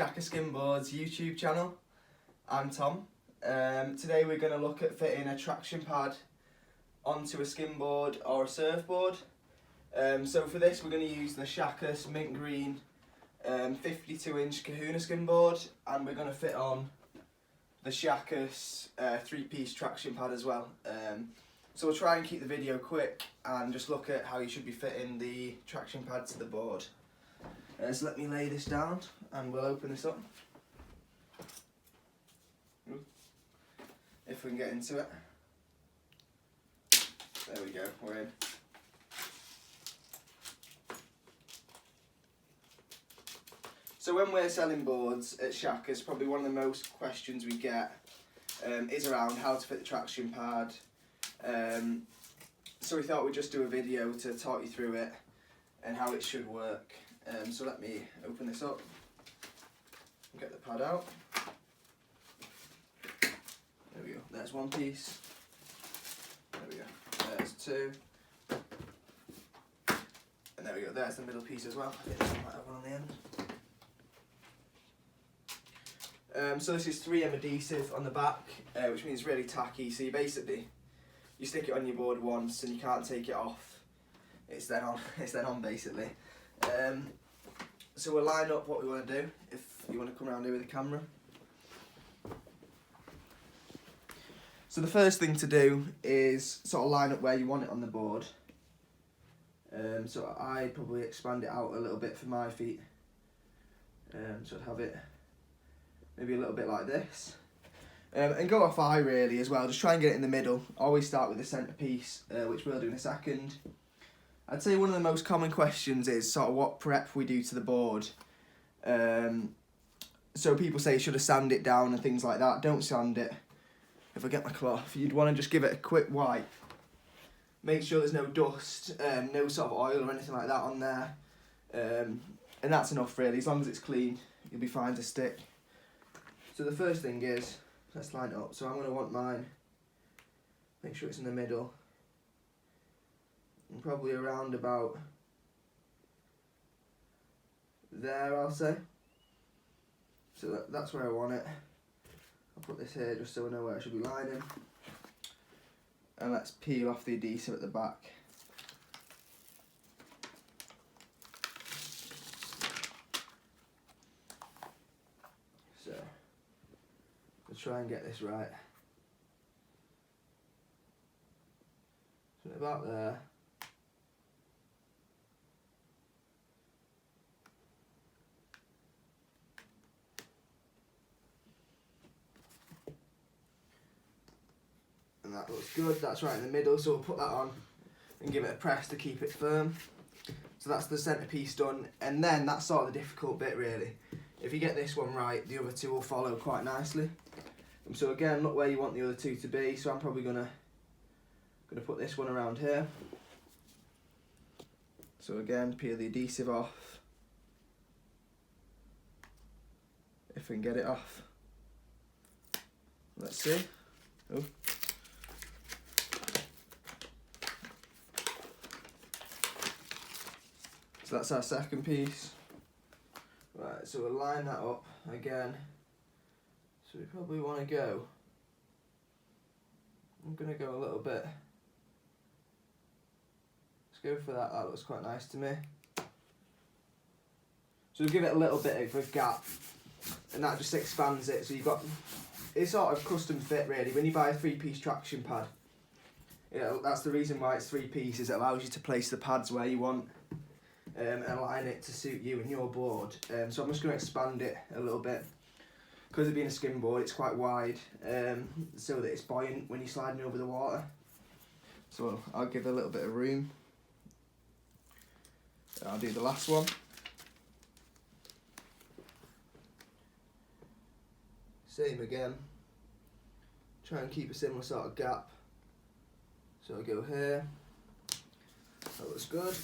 Shaka Skimboard's YouTube channel. I'm Tom. Today we're going to look at fitting a traction pad onto a skimboard or a surfboard. So for this we're going to use the Shaka mint green 52-inch Kahuna skimboard, and we're going to fit on the Shaka's 3-piece traction pad as well. So we'll try and keep the video quick and just look at how you should be fitting the traction pad to the board. So let me lay this down and we'll open this up. If we can get into it. There we go, we're in. So when we're selling boards at Shaka's, probably one of the most questions we get is around how to fit the traction pad. So we thought we'd just do a video to talk you through it and how it should work. So let me open this up and get the pad out. There we go, there's one piece. There we go, there's two. And there we go, there's the middle piece as well. I think I might have one on the end. So this is 3M adhesive on the back, which means really tacky. So you stick it on your board once and you can't take it off. It's then on. It's then on basically. So we'll line up what we want to do. If you want to come around here with the camera. So the first thing to do is sort of line up where you want it on the board. So I probably expand it out a little bit for my feet. So I'd have it maybe a little bit like this. And go off eye really as well, just try and get it in the middle. Always start with the centre piece, which we'll do in a second. I'd say one of the most common questions is sort of what prep we do to the board. So people say should I sand it down and things like that. Don't sand it. If I get my cloth, you'd want to just give it a quick wipe. Make sure there's no dust, no sort of oil or anything like that on there. And that's enough really, as long as it's clean, you'll be fine to stick. So the first thing is, let's line it up. So I'm going to want mine, make sure it's in the middle, and probably around about there, I'll say. So that's where I want it. I'll put this here just so I know where I should be lining. And let's peel off the adhesive at the back. So we'll try and get this right. So about there. And that looks good, that's right in the middle, so we'll put that on and give it a press to keep it firm. So that's the centre piece done, and then that's sort of the difficult bit really. If you get this one right, the other two will follow quite nicely. And so again, look where you want the other two to be, so I'm probably gonna put this one around here. So again, peel the adhesive off. If we can get it off. Let's see. Oh. So that's our second piece. Right, so we'll line that up again. So we probably want to go, I'm going to go a little bit. Let's go for that, that looks quite nice to me. So we'll give it a little bit of a gap, and that just expands it. So you've got, it's sort of custom fit really. When you buy a 3-piece traction pad, that's the reason why it's 3 pieces. It allows you to place the pads where you want. And align it to suit you and your board. So I'm just going to expand it a little bit. Because of being a skimboard, it's quite wide, so that it's buoyant when you're sliding over the water. So I'll give it a little bit of room. I'll do the last one. Same again. Try and keep a similar sort of gap. So I'll go here. That looks good.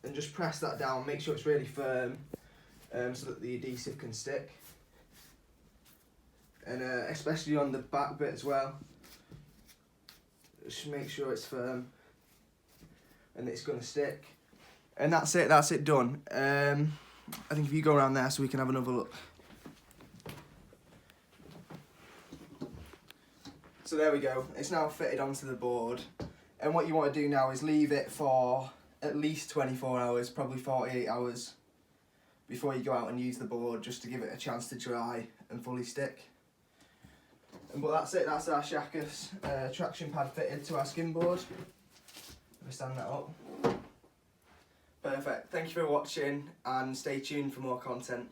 And just press that down, make sure it's really firm, so that the adhesive can stick. And especially on the back bit as well, just make sure it's firm and it's going to stick. And that's it done. I think if you go around there so we can have another look. So there we go, it's now fitted onto the board. And what you want to do now is leave it for at least 24 hours, probably 48 hours, before you go out and use the board, just to give it a chance to dry and fully stick. But that's it, that's our Shackers traction pad fitted to our skimboard. Let me stand that up. Perfect, thank you for watching and stay tuned for more content.